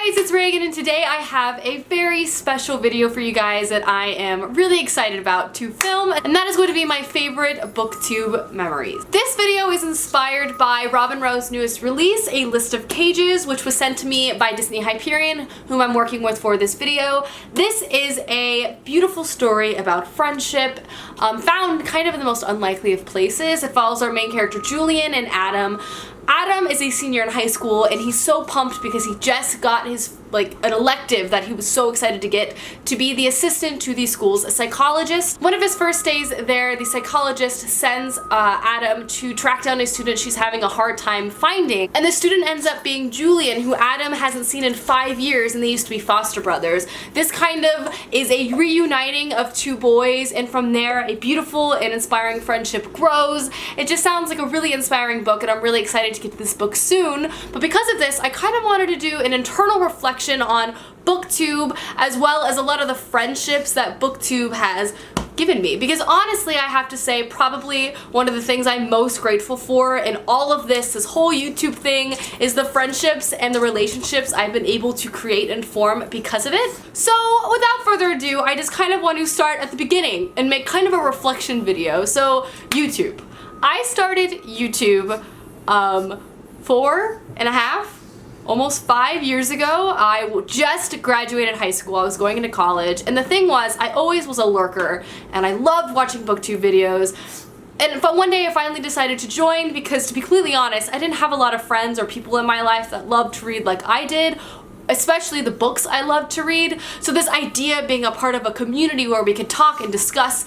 guys, it's Reagan, and today I have a very special video for you guys that I am really excited about to film, and that is going to be my favorite booktube memories. This video is inspired by Robin Rowe's newest release, A List of Cages, which was sent to me by Disney Hyperion, whom I'm working with for this video. This is a beautiful story about friendship, found kind of in the most unlikely of places. It follows our main character Julian and Adam. Adam is a senior in high school, and he's so pumped because he just got his an elective that he was so excited to get to be the assistant to the school's psychologist. One of his first days there, the psychologist sends Adam to track down a student she's having a hard time finding, and the student ends up being Julian, who Adam hasn't seen in 5 years, and they used to be foster brothers. This kind of is a reuniting of two boys, and from there a beautiful and inspiring friendship grows. It just sounds like a really inspiring book, and I'm really excited to get to this book soon. But because of this, I kind of wanted to do an internal reflection on booktube, as well as a lot of the friendships that booktube has given me, because honestly I have to say probably one of the things I'm most grateful for in all of this whole YouTube thing is the friendships and the relationships I've been able to create and form because of it. So without further ado, I just kind of want to start at the beginning and make kind of a reflection video. So YouTube. I started YouTube 4.5, almost 5 years ago. I just graduated high school. I was going into college, and the thing was, I always was a lurker, and I loved watching booktube videos. But one day I finally decided to join because, to be completely honest, I didn't have a lot of friends or people in my life that loved to read like I did, especially the books I loved to read. So this idea of being a part of a community where we could talk and discuss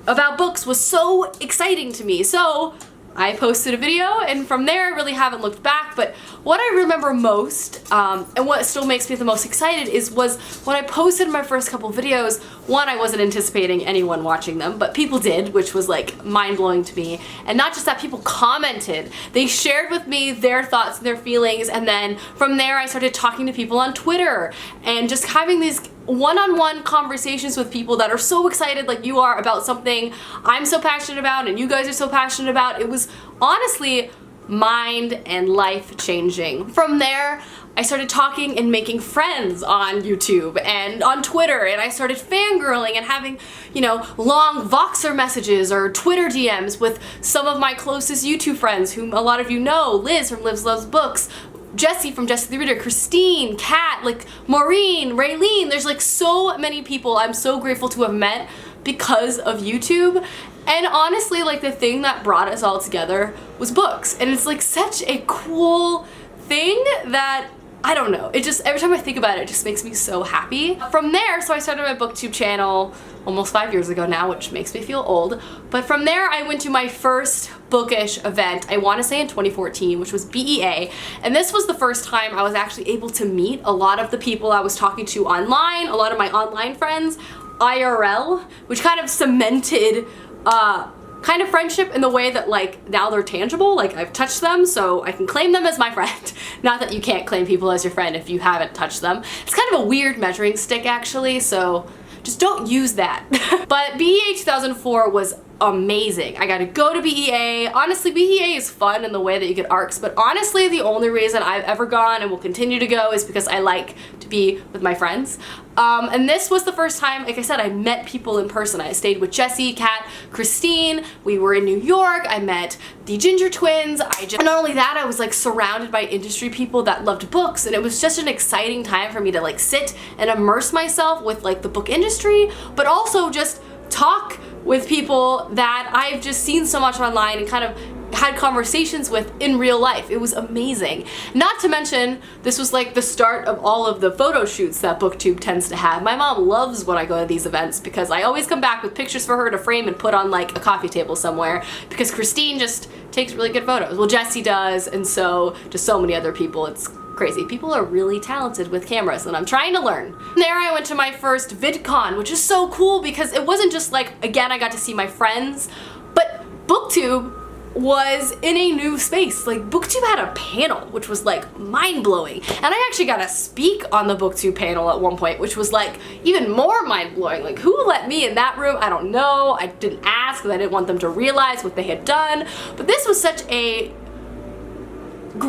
about books was so exciting to me. So I posted a video, and from there I really haven't looked back. But what I remember most, and what still makes me the most excited, was when I posted my first couple videos. One, I wasn't anticipating anyone watching them, but people did, which was like mind-blowing to me. And not just that, people commented. They shared with me their thoughts and their feelings, and then from there I started talking to people on Twitter and just having these one-on-one conversations with people that are so excited like you are about something I'm so passionate about and you guys are so passionate about. It was honestly mind and life changing. From there, I started talking and making friends on YouTube and on Twitter, and I started fangirling and having, you know, long Voxer messages or Twitter DMs with some of my closest YouTube friends, whom a lot of you know: Liz from Liz Loves Books, Jessie from Jessie the Reader, Christine, Kat, like Maureen, Raylene. There's like so many people I'm so grateful to have met because of YouTube. And honestly, like, the thing that brought us all together was books. And it's like such a cool thing that, I don't know, it just, every time I think about it, it just makes me so happy. From there, so I started my booktube channel almost 5 years ago now, which makes me feel old. But from there, I went to my first bookish event, I want to say in 2014, which was BEA. And this was the first time I was actually able to meet a lot of the people I was talking to online, a lot of my online friends, IRL, which kind of cemented kind of friendship in the way that, like, now they're tangible. Like, I've touched them, so I can claim them as my friend. Not that you can't claim people as your friend if you haven't touched them. It's kind of a weird measuring stick, actually, so just don't use that. But BEA 2004 was amazing. I got to go to BEA. Honestly, BEA is fun in the way that you get ARCs, but honestly, the only reason I've ever gone and will continue to go is because I like to be with my friends. And this was the first time, like I said, I met people in person. I stayed with Jessie, Kat, Christine. We were in New York. I met the Ginger twins. And not only that, I was like surrounded by industry people that loved books, and it was just an exciting time for me to like sit and immerse myself with like the book industry, but also just talk with people that I've just seen so much online and kind of had conversations with in real life. It was amazing. Not to mention, this was like the start of all of the photo shoots that booktube tends to have. My mom loves when I go to these events because I always come back with pictures for her to frame and put on like a coffee table somewhere, because Christine just takes really good photos. Well, Jessie does, and so just so many other people. It's crazy. People are really talented with cameras, and I'm trying to learn. There I went to my first VidCon, which is so cool because it wasn't just like, again, I got to see my friends, but booktube was in a new space. Like, booktube had a panel, which was like mind-blowing, and I actually got to speak on the booktube panel at one point, which was like even more mind-blowing. Like, who let me in that room? I don't know. I didn't ask because I didn't want them to realize what they had done, but this was such a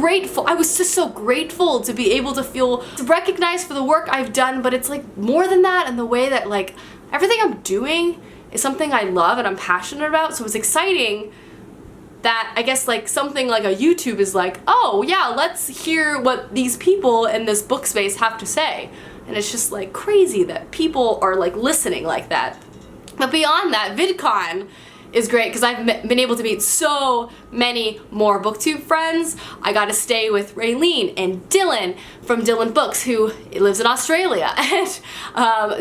grateful. I was just so grateful to be able to feel recognized for the work I've done, but it's like more than that, and the way that like everything I'm doing is something I love and I'm passionate about. So it's exciting that I guess like something like a YouTube is like, oh yeah, let's hear what these people in this book space have to say. And it's just like crazy that people are like listening like that. But beyond that, VidCon is great because I've been able to meet so many more BookTube friends. I got to stay with Raylene and Dylan from Dylan Books, who lives in Australia, and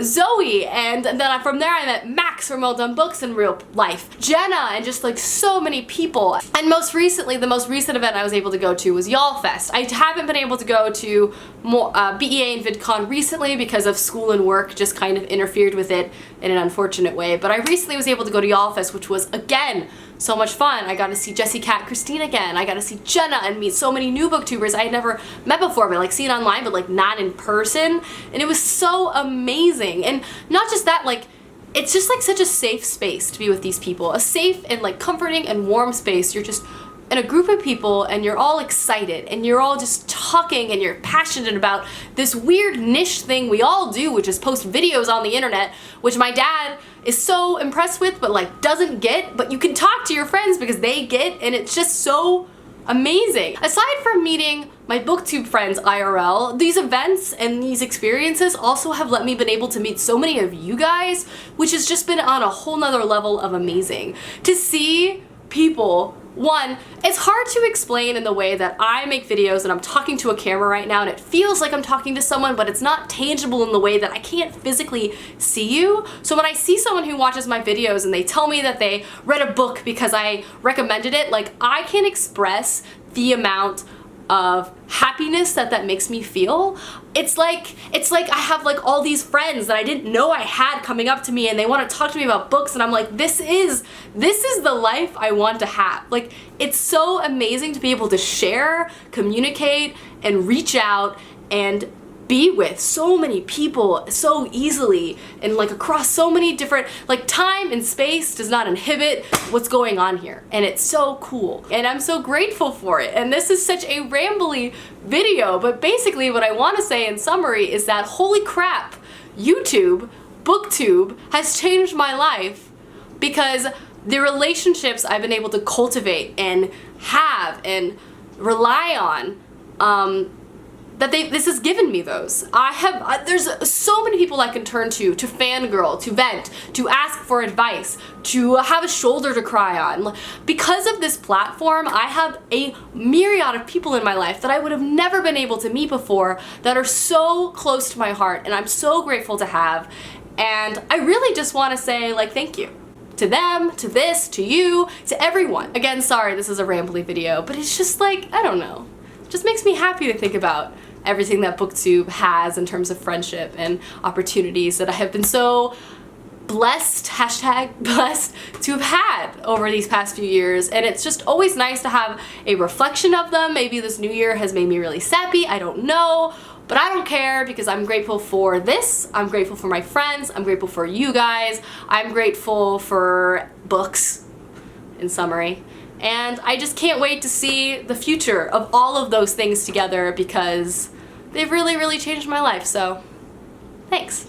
Zoe, and then from there I met Max from Well Done Books in real life, Jenna, and just like so many people. And most recently, the most recent event I was able to go to was Y'all Fest. I haven't been able to go to more BEA and VidCon recently because of school and work just kind of interfered with it in an unfortunate way, but I recently was able to go to Y'all Fest, which was again so much fun. I got to see Jessie Cat Christine again. I got to see Jenna and meet so many new booktubers I had never met before, but like seen online, but like not in person. And it was so amazing. And not just that, like it's just like such a safe space to be with these people. A safe and like comforting and warm space. You're just in a group of people and you're all excited and you're all just talking and you're passionate about this weird niche thing we all do, which is post videos on the internet, which my dad is so impressed with but like doesn't get, but you can talk to your friends because they get, and it's just so amazing. Aside from meeting my BookTube friends IRL, these events and these experiences also have let me been able to meet so many of you guys, which has just been on a whole nother level of amazing. To see people, one, it's hard to explain in the way that I make videos and I'm talking to a camera right now and it feels like I'm talking to someone, but it's not tangible in the way that I can't physically see you. So when I see someone who watches my videos and they tell me that they read a book because I recommended it, like I can express the amount of happiness that makes me feel. It's like I have like all these friends that I didn't know I had coming up to me and they want to talk to me about books, and I'm like, this is the life I want to have. Like, it's so amazing to be able to share, communicate, and reach out and be with so many people so easily and like across so many different, like time and space does not inhibit what's going on here, and it's so cool and I'm so grateful for it. And this is such a rambly video, but basically what I want to say in summary is that holy crap, YouTube, BookTube has changed my life because the relationships I've been able to cultivate and have and rely on, this has given me those. There's so many people I can turn to fangirl, to vent, to ask for advice, to have a shoulder to cry on. Because of this platform, I have a myriad of people in my life that I would have never been able to meet before that are so close to my heart, and I'm so grateful to have. And I really just want to say, like, thank you. To them, to this, to you, to everyone. Again, sorry this is a rambly video, but it's just like, I don't know. It just makes me happy to think about everything that BookTube has in terms of friendship and opportunities that I have been so blessed, #blessed, to have had over these past few years. And it's just always nice to have a reflection of them. Maybe this new year has made me really sappy, I don't know. But I don't care because I'm grateful for this, I'm grateful for my friends, I'm grateful for you guys, I'm grateful for books, in summary. And I just can't wait to see the future of all of those things together because they've really, really changed my life, so thanks.